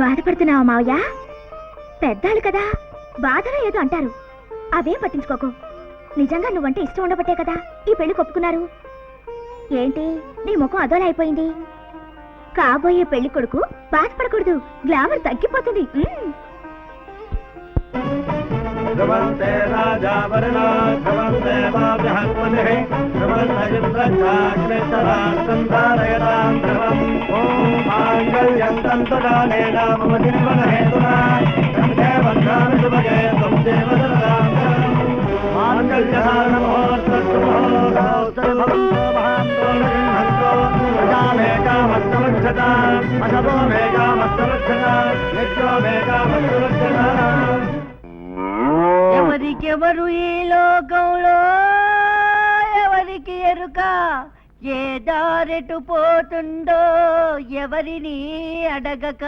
బాధపడుతున్నావా మావయ్య? పెద్దాళ్ళు కదా, బాధలో ఏదో అంటారు, అవేం పట్టించుకోకు. నిజంగా నువ్వంటే ఇష్టం ఉండబట్టే కదా ఈ పెళ్లి ఒప్పుకున్నారు. ఏంటి నీ ముఖం అదోలా అయిపోయింది? కాబోయే పెళ్లి కొడుకు బాధపడకూడదు, గ్లామర్ తగ్గిపోతుంది. ఎవరికెవరు ఈ లోకంలో ఎవరికి ఎరుక, ఏ దారెటు పోతుందో ఎవరిని అడగక,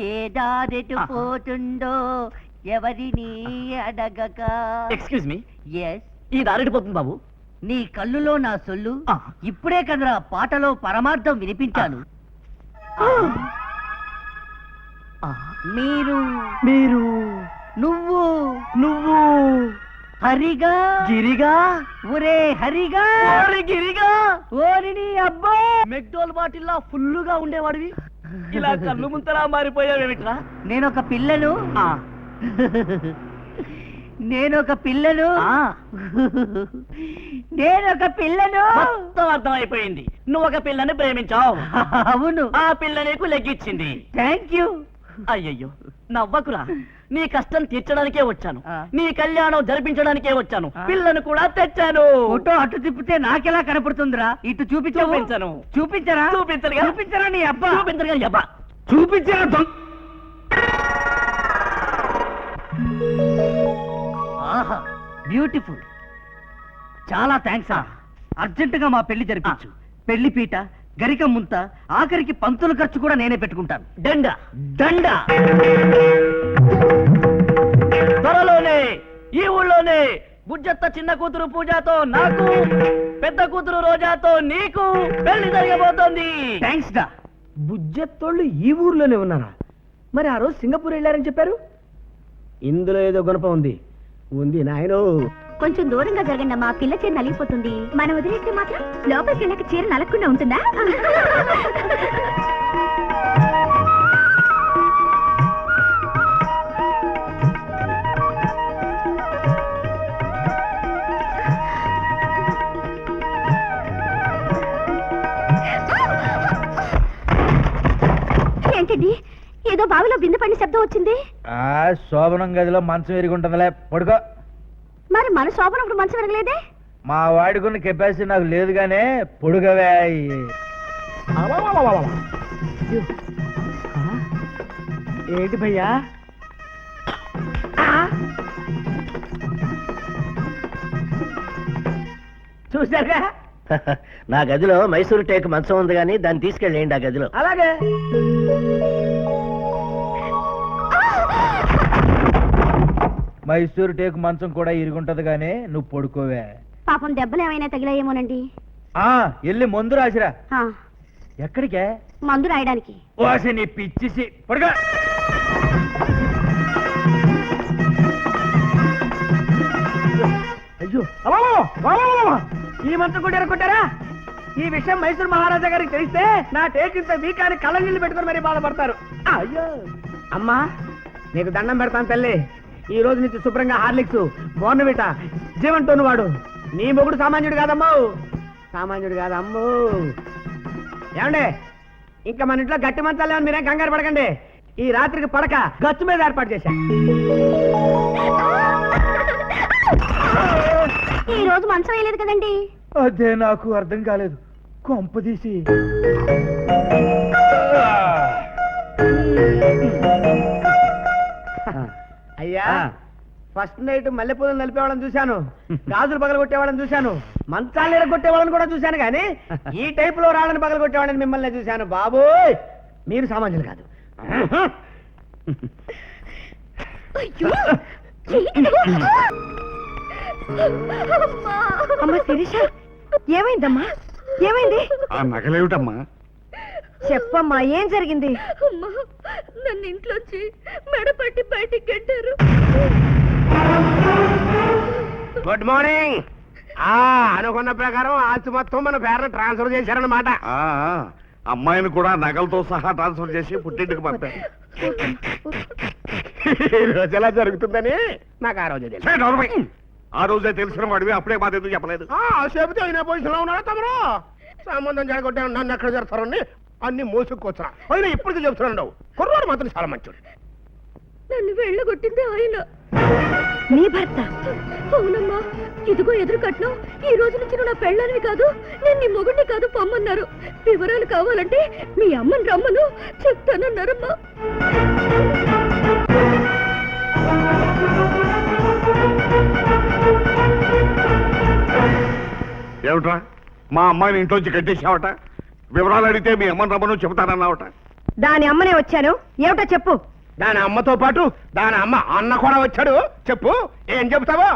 ఏ దారెటు పోతుందో ఎవరిని అడగక. ఎక్స్క్యూజ్ మీ, ఎస్, ఈ దారెటు పోతుంది బాబు. నీ కళ్ళులో నా సొల్లు ఇప్పుడే కదరా పాటలో పరమార్థం వినిపించాను. మీరు మీరు నువ్వు నువ్వు హరిగా గిరిగా ఒరే హరిగా గిరిగా ఓరిని అబ్బా మెక్డోల్ బాటిల్లా ఫుల్లుగా ఉండేవాడివి ఇలా కళ్ళు ముంతలా మారిపోయావేమిట్రా? నేనొక పిల్లను నేనొక పిల్లను నేనొక పిల్లను మొత్తం అర్థమైపోయింది. నువ్వు ఒక పిల్లని ప్రేమించావు. అవును, ఆ పిల్ల నీకు లెగ్గిచ్చింది. Thank you. అయ్యయ్యో నవ్వకురా, నీ కష్టం తీర్చడానికే వచ్చాను, ఆ. నీ కళ్యాణం జరిపించడానికే వచ్చాను, పిల్లను కూడా తెచ్చాను. ఫోటో అటు తిప్పితే నాకెలా కనపడుతుందిరా? ఇటు చూపించవు. చూపించను. చూపించరా? చూపించరుగా. చూపించరా నీ అబ్బా? చూపించరు కానీ అబ్బా. చూపించరా? ఆహా, బ్యూటిఫుల్. చాలా థ్యాంక్స్. అర్జెంటుగా మా పెళ్లి జరిపించు. పెళ్లి పీట, గరిక ముంత, ఆఖరికి పంతుల ఖర్చు కూడా నేనే పెట్టుకుంటాను. దండ దండ. త్వరలోనే ఈ ఊళ్ళోనే బుజ్జత్త చిన్న కూతురు పూజాతో నాకు, పెద్ద కూతురు రోజాతో నీకు పెళ్లి జరగబోతోంది. థ్యాంక్స్ డా. బుజ్జెత్తోళ్ళు ఈ ఊర్లోనే ఉన్నారా? మరి ఆ రోజు సింగపూర్ వెళ్ళారని చెప్పారు. ఇందులో ఏదో గుణపం ఉంది. ఉంది నాయనో. కొంచెం దూరంగా జరగండి, మా పిల్ల చీర నలిగిపోతుంది. మనం వదిలేస్తే మాత్రం లోపలికి వెళ్ళక చీర నలగకుండా ఉంటుందా? ఏంటండి, ఏదో బావిలో బిందె పడిన శబ్దం వచ్చింది. శోభనం గదిలో మంచం ఎరుగుంటుందిలే, పడుకో. మరి మన శోభనప్పుడు మంచం వినగలేదే? మా వాడుకున్న కెపాసిటీ నాకు లేదు గానే పొడుగవే. ఏంటి భయ్యా? చూసారుగా, నా గదిలో మైసూరు టేక్ మంచం ఉంది కానీ దాన్ని తీసుకెళ్ళండి ఆ గదిలో. అలాగే. మైసూరు టేకు మంచం కూడా ఇరుగుంటది గానీ నువ్వు పడుకోవే. పాపం దెబ్బలు ఏమైనా తగిలాయేమోనండి. వెళ్ళి మందు రాసిరా. ఎక్కడికే? మందు రాయడానికి. ఓసి నీ పిచ్చిసి పడుకో. అయ్యో ఈ మంత్రం కూడా ఎరగొట్టారా? ఈ విషయం మైసూరు మహారాజా గారికి తెలిస్తే నా టేక్ ఇంత వీకాన్ని కళ్ళ నీళ్ళు పెట్టుకుని మరీ బాధపడతారు. అయ్యో అమ్మా, నీకు దండం పెడతాను తల్లి. ఈ రోజు నుంచి శుభ్రంగా హార్లిక్స్, బోర్నవిటా, జీవంటోను వాడు. నీ మొగుడు సామాన్యుడు కాదమ్మో, సామాన్యుడు కాదమ్మో. ఏమండే, ఇంకా మన ఇంట్లో గట్టి మంచాలు ఏమని మీరేం కంగారు పడకండి. ఈ రాత్రికి పడక గచ్చు మీద ఏర్పాటు చేశా. ఈ రోజు మంచం వేయలేదు కదండి. అదే నాకు అర్థం కాలేదు. కొంపదీసి అయ్యా, ఫస్ట్ నైట్ మల్లెపూలను నలిపేవాళ్ళని చూశాను, గాజులు పగలగొట్టేవాళ్ళని చూశాను, మంచాలు ఎరగొట్టేవాళ్ళని కూడా చూశాను, కానీ ఈ టైప్ లో రాళ్ళని పగలగొట్టేవాళ్ళని మిమ్మల్ని చూశాను. బాబోయ్, మీరు సామాన్యులు కాదు. అమ్మా శిరీష, ఏమైందమ్మా? ఏమైంది? ఆ నగలేమిటమ్మా? చెప్పమ్మా ఏం జరిగింది? అమ్మా నన్ను ఇంట్లోంచి మెడపట్టి బయటికి గంటారు. Good morning. అనుకున్న ప్రకారం ఆస్తి మొత్తం మన పేరున ట్రాన్స్ఫర్ చేశారన్నమాట. అమ్మాయిని కూడా నగలతో సహా ట్రాన్స్ఫర్ చేసి పుట్టింటికి పంపారు. ఈ రోజు ఎలా జరుగుతుందని నాకు ఆ రోజే తెలుసు. ఛే, నోర్మై. ఆ రోజే తెలిసిన వాడివి అప్పుడే బాధ ఎందుకు చెప్పలేదు? చెబితే అయినా పొజిషన్ లో ఉన్నారా తమరు? సంబంధం జరగొట్టే నన్ను ఎక్కడ జరుగుతారని అన్ని మోసుకొచ్చా. అయినా ఇప్పటికీ చెప్తున్నాడు, కుర్రాడు మాత్రం చాలా మంచోడు. నన్ను వెళ్ళగొట్టింది ఆయన. నీ భర్త? అవునమ్మా, ఇదిగో ఎదురు కట్నం. ఈ రోజు నుంచి నువ్వు నా పెళ్ళానివి కాదు, నేను నీ మొగుడిని కాదు పొమ్మన్నారు. వివరాలు కావాలంటే మీ అమ్మని రమ్మను చెప్తానన్నారమ్మా. ఏమిట్రా మా అమ్మాయిని ఇంట్లోంచి కట్టేసావట? వివరాలు అడిగితే మీ అమ్మని రమ్మను చెబుతానన్నావట. దాని అమ్మనే వచ్చాను, ఏమిటో చెప్పు. దాని అమ్మతో పాటు దాని అమ్మ అన్న కూడా వచ్చాడు. చెప్పు, ఏం చెబుతావో.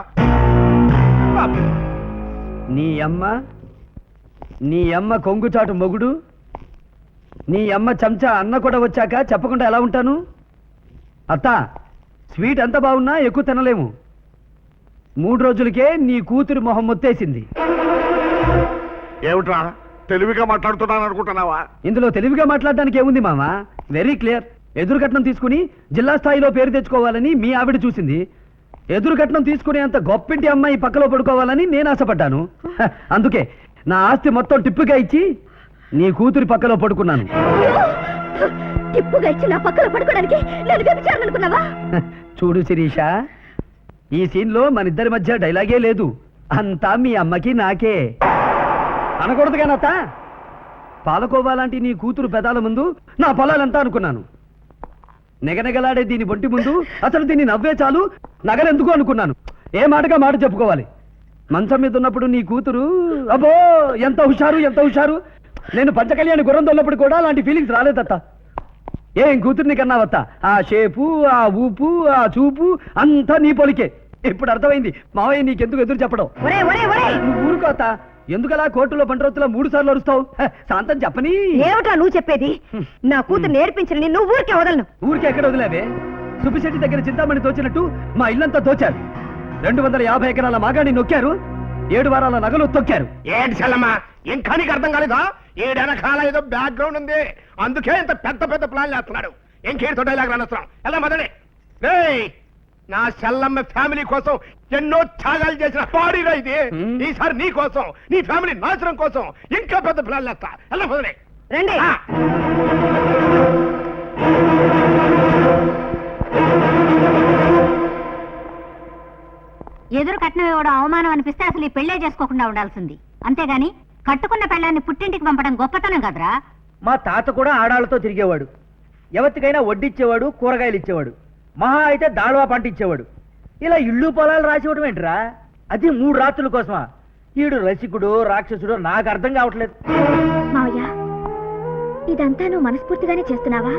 నీ అమ్మ కొంగుచాటు మొగుడు, నీ అమ్మ చెంచా అన్న కూడా వచ్చాక చెప్పకుండా ఎలా ఉంటాను? అత్త, స్వీట్ ఎంత బాగున్నా ఎక్కువ తినలేము. 3 రోజులకే నీ కూతురు మొహం మొత్తేసింది. ఏమిట్రా తెలివిగా మాట్లాడుతున్నాను అనుకుంటున్నావా? ఇందులో తెలివిగా మాట్లాడడానికి ఏముంది మామ? Very clear. ఎదురు కట్నం తీసుకుని జిల్లా స్థాయిలో పేరు తెచ్చుకోవాలని మీ ఆవిడ చూసింది. ఎదురు కట్నం తీసుకునే అంత గొప్పింటి అమ్మాయి పక్కలో పడుకోవాలని నేను ఆశపడ్డాను. అందుకే నా ఆస్తి మొత్తం టిప్పుగా ఇచ్చి నీ కూతురి పక్కలో పడుకున్నాను. టిప్పుగా ఇచ్చి నా పక్కన పడుకోవడానికి నేను వ్యభిచారనుకున్నావా? చూడు శిరీష, ఈ సీన్లో మన ఇద్దరి మధ్య డైలాగే లేదు. అంతా మీ అమ్మకి నాకే. అనకూడదు కానత్త. పాలకోవాలాంటి నీ కూతురు పెదాల ముందు నా పొలాలంతా అనుకున్నాను. నెగనెగలాడే దీని బొంటి ముందు అసలు దీన్ని నవ్వే చాలు నగలెందుకు అనుకున్నాను. ఏ మాటగా మాట చెప్పుకోవాలి. మంచం మీద ఉన్నప్పుడు నీ కూతురు అబ్బో ఎంత హుషారు. నేను పంచకళ్యాణి గుర్రం దొల్లప్పుడు కూడా అలాంటి ఫీలింగ్స్ రాలేదత్త. ఏం కూతుర్ని కన్నావత్త? ఆ షేపు, ఆ ఊపు, ఆ చూపు అంతా నీ పొలికే. ఇప్పుడు అర్థమైంది మావయ్య నీకెందుకు ఎదురు చెప్పడం. నువ్వు ఊరుకోత. ఎందుకలా కోర్టులో బండ్రోతులో 3 సార్లు అరుస్తావు? శాంతం చెప్పని. ఏమిటా నువ్వు చెప్పేది? నా కూతురు నేర్పించని నువ్వు ఊరికే వదలను. ఊరికే ఎక్కడ వదిలేవే? సుబ్బిశెట్టి దగ్గర చింతామణి తోచినట్టు మా ఇల్లంతా తోచారు. 250 ఎకరాల మాగాణి నొక్కారు. 7 వారాల నగలు తొక్కారు. ఏంటి చెల్లమ్మా, ఇంకా నీకు అర్థం కాలేదా? ఏడెనకాల ఏదో బ్యాక్గ్రౌండ్ ఉంది, అందుకే ఇంత పెద్ద పెద్ద ప్లాన్ చేస్తున్నాడు. ఇంకేంటో డైలాగ్ రానొస్తున్నాం. ఎలా మొదలే? నా చెల్లమ్మ ఫ్యామిలీ కోసం ఎన్నో త్యాగాలు చేసిన బాడీరా ఇది. ఈసారి నీ కోసం, నీ ఫ్యామిలీ నాశనం కోసం ఇంకా పెద్ద ప్లాన్ చేస్తా. ఎలా మొదలే? రండి. ఎదురు కట్నం ఇవ్వడం అవమానం అనిపిస్తే అసలు ఈ పెళ్లే చేసుకోకుండా ఉండాల్సింది. అంతేగాని కట్టుకున్న పెళ్ళాన్ని పుట్టింటికి పంపడం గొప్పతనం కదరా. మా తాత కూడా ఆడాళ్ళతో తిరిగేవాడు. ఎవరికైనా వడ్డిచ్చేవాడు, కూరగాయలు ఇచ్చేవాడు. మహా అయితే దాళవా పంట ఇచ్చేవాడు. ఇలా ఇళ్ళు పొలాలు రాసివ్వడం ఏంట్రా? అది 3 రాత్రుల కోసమా? ఈడు రసికుడు రాక్షసుడు నాకు అర్థం కావట్లేదు. మావయ్య, ఇదంతా నువ్వు మనస్ఫూర్తిగానే చేస్తున్నావా?